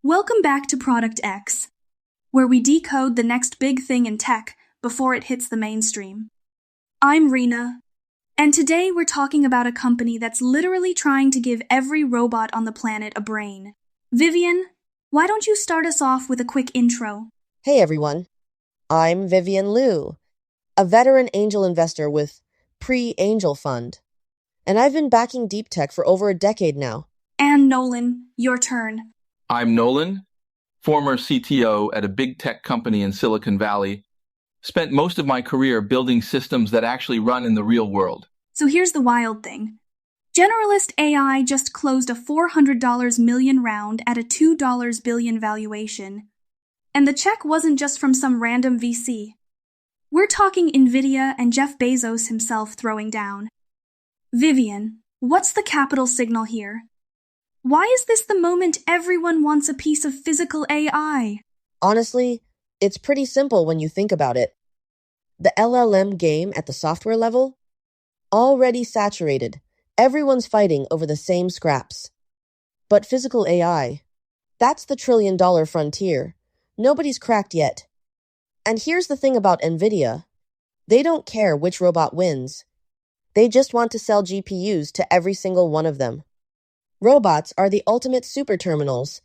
Welcome back to Product X, where we decode the next big thing in tech before it hits the mainstream. I'm Rena, and today we're talking about a company that's literally trying to give every robot on the planet a brain. Vivian, why don't you start us off with a quick intro? Hey everyone, I'm Vivian Liu, a veteran angel investor with PreAngel Fund, and I've been backing deep tech for over a decade now. And Nolan, your turn. I'm Nolan, former CTO at a big tech company in Silicon Valley. Spent most of my career building systems that actually run in the real world. So here's the wild thing. Generalist AI just closed a $400 million round at a $2 billion valuation. And the check wasn't just from some random VC. We're talking Nvidia and Jeff Bezos himself throwing down. Vivian, what's the capital signal here? Why is this the moment everyone wants a piece of physical AI? Honestly, it's pretty simple when you think about it. The LLM game at the software level? Already saturated. Everyone's fighting over the same scraps. But physical AI? That's the trillion-dollar frontier. Nobody's cracked yet. And here's the thing about Nvidia. They don't care which robot wins. They just want to sell GPUs to every single one of them. Robots are the ultimate super terminals,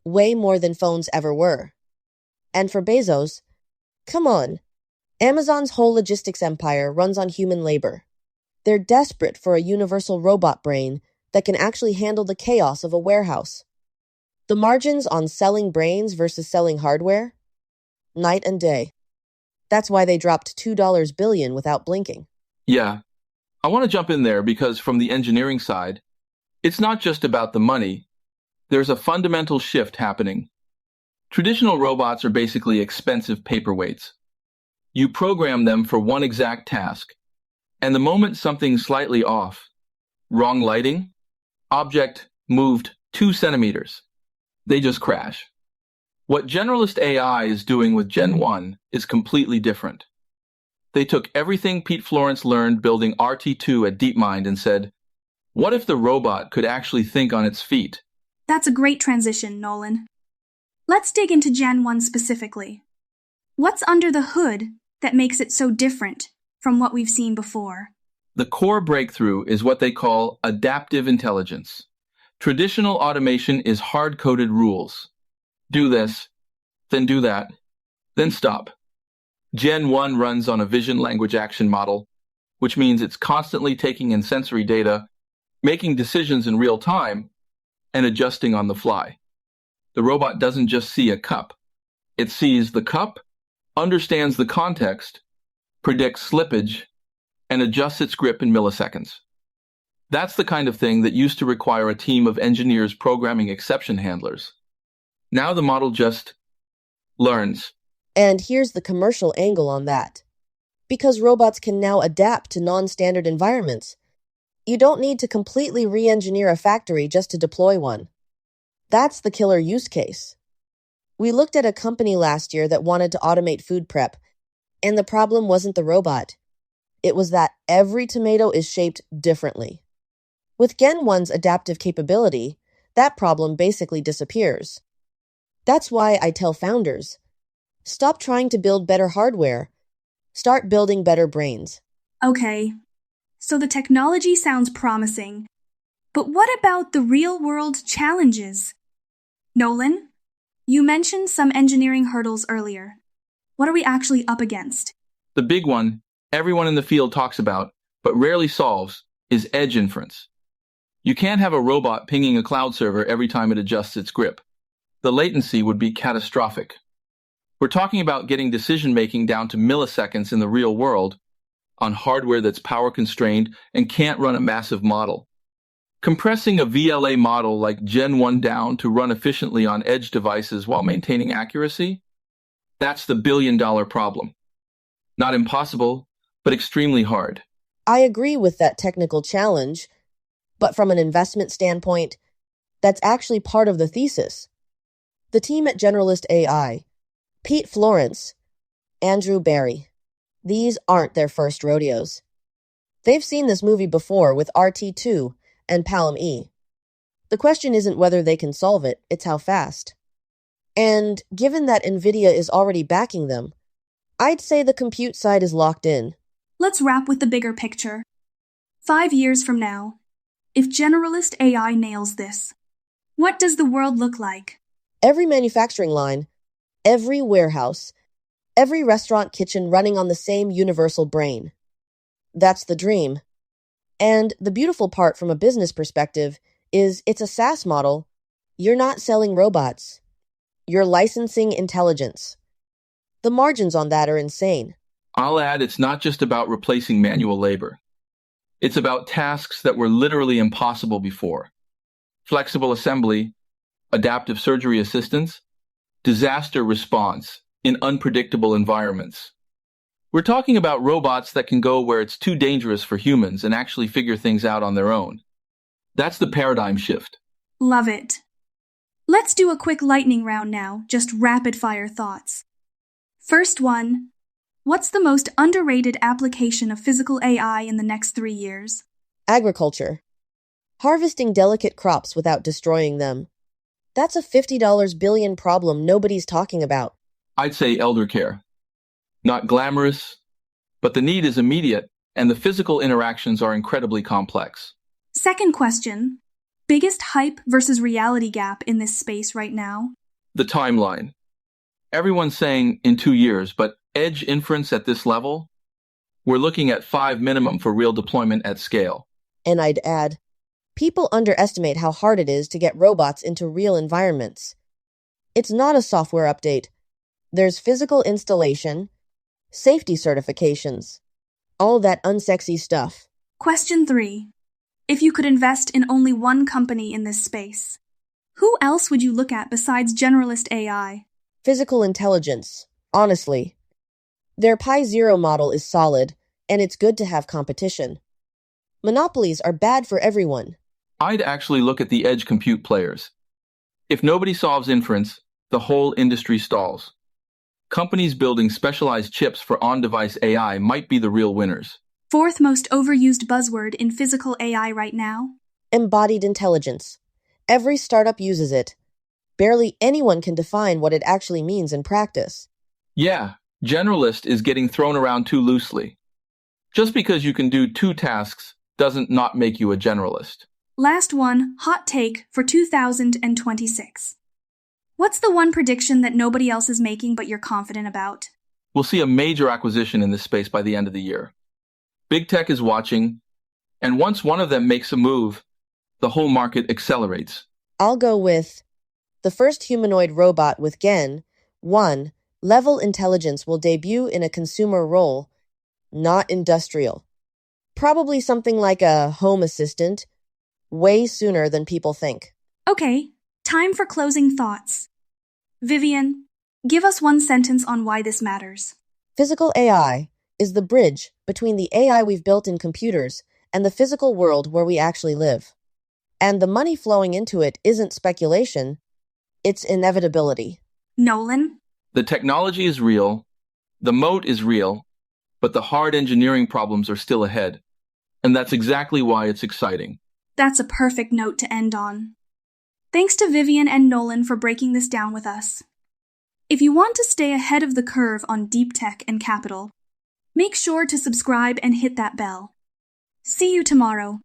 way more than phones ever were. And for Bezos, come on, Amazon's whole logistics empire runs on human labor. They're desperate for a universal robot brain that can actually handle the chaos of a warehouse. The margins on selling brains versus selling hardware? Night and day. That's why they dropped $2 billion without blinking. Yeah, I want to jump in there because from the engineering side, it's not just about the money. There's a fundamental shift happening. Traditional robots are basically expensive paperweights. You program them for one exact task, and the moment something's slightly off, wrong lighting, object moved 2 centimeters, they just crash. What Generalist AI is doing with Gen 1 is completely different. They took everything Pete Florence learned building RT2 at DeepMind and said, what if the robot could actually think on its feet? That's a great transition, Nolan. Let's dig into Gen 1 specifically. What's under the hood that makes it so different from what we've seen before? The core breakthrough is what they call adaptive intelligence. Traditional automation is hard-coded rules. Do this, then do that, then stop. Gen 1 runs on a vision language action model, which means it's constantly taking in sensory data, making decisions in real time, and adjusting on the fly. The robot doesn't just see a cup. It sees the cup, understands the context, predicts slippage, and adjusts its grip in milliseconds. That's the kind of thing that used to require a team of engineers programming exception handlers. Now the model just learns. And here's the commercial angle on that. Because robots can now adapt to non-standard environments, you don't need to completely re-engineer a factory just to deploy one. That's the killer use case. We looked at a company last year that wanted to automate food prep, and the problem wasn't the robot. It was that every tomato is shaped differently. With Gen 1's adaptive capability, that problem basically disappears. That's why I tell founders, stop trying to build better hardware. Start building better brains. Okay, so the technology sounds promising. But what about the real-world challenges? Nolan, you mentioned some engineering hurdles earlier. What are we actually up against? The big one everyone in the field talks about, but rarely solves, is edge inference. You can't have a robot pinging a cloud server every time it adjusts its grip. The latency would be catastrophic. We're talking about getting decision-making down to milliseconds in the real world on hardware that's power-constrained and can't run a massive model. Compressing a VLA model like Gen 1 down to run efficiently on edge devices while maintaining accuracy? That's the billion-dollar problem. Not impossible, but extremely hard. I agree with that technical challenge, but from an investment standpoint, that's actually part of the thesis. The team at Generalist AI, Pete Florence, Andrew Barry, these aren't their first rodeos. They've seen this movie before with RT2 and Palm E. The question isn't whether they can solve it, it's how fast. And given that Nvidia is already backing them, I'd say the compute side is locked in. Let's wrap with the bigger picture. 5 years from now, if Generalist AI nails this, what does the world look like? Every manufacturing line, every warehouse, every restaurant kitchen running on the same universal brain. That's the dream. And the beautiful part from a business perspective is it's a SaaS model. You're not selling robots. You're licensing intelligence. The margins on that are insane. I'll add it's not just about replacing manual labor. It's about tasks that were literally impossible before. Flexible assembly, adaptive surgery assistance, disaster response in unpredictable environments. We're talking about robots that can go where it's too dangerous for humans and actually figure things out on their own. That's the paradigm shift. Love it. Let's do a quick lightning round now, just rapid-fire thoughts. First one, what's the most underrated application of physical AI in the next 3 years? Agriculture. Harvesting delicate crops without destroying them. That's a $50 billion problem nobody's talking about. I'd say elder care. Not glamorous, but the need is immediate and the physical interactions are incredibly complex. Second question, biggest hype versus reality gap in this space right now? The timeline. Everyone's saying in 2 years, but edge inference at this level? We're looking at 5 minimum for real deployment at scale. And I'd add, people underestimate how hard it is to get robots into real environments. It's not a software update. There's physical installation, safety certifications, all that unsexy stuff. Question 3. If you could invest in only one company in this space, who else would you look at besides Generalist AI? Physical intelligence, honestly. Their Pi Zero model is solid, and it's good to have competition. Monopolies are bad for everyone. I'd actually look at the edge compute players. If nobody solves inference, the whole industry stalls. Companies building specialized chips for on-device AI might be the real winners. Fourth most overused buzzword in physical AI right now? Embodied intelligence. Every startup uses it. Barely anyone can define what it actually means in practice. Yeah, generalist is getting thrown around too loosely. Just because you can do 2 tasks doesn't not make you a generalist. Last one, hot take for 2026. What's the one prediction that nobody else is making but you're confident about? We'll see a major acquisition in this space by the end of the year. Big tech is watching, and once one of them makes a move, the whole market accelerates. I'll go with the first humanoid robot with GEN-1 level intelligence will debut in a consumer role, not industrial. Probably something like a home assistant, way sooner than people think. Okay, time for closing thoughts. Vivian, give us one sentence on why this matters. Physical AI is the bridge between the AI we've built in computers and the physical world where we actually live. And the money flowing into it isn't speculation, it's inevitability. Nolan? The technology is real, the moat is real, but the hard engineering problems are still ahead. And that's exactly why it's exciting. That's a perfect note to end on. Thanks to Vivian and Nolan for breaking this down with us. If you want to stay ahead of the curve on deep tech and capital, make sure to subscribe and hit that bell. See you tomorrow.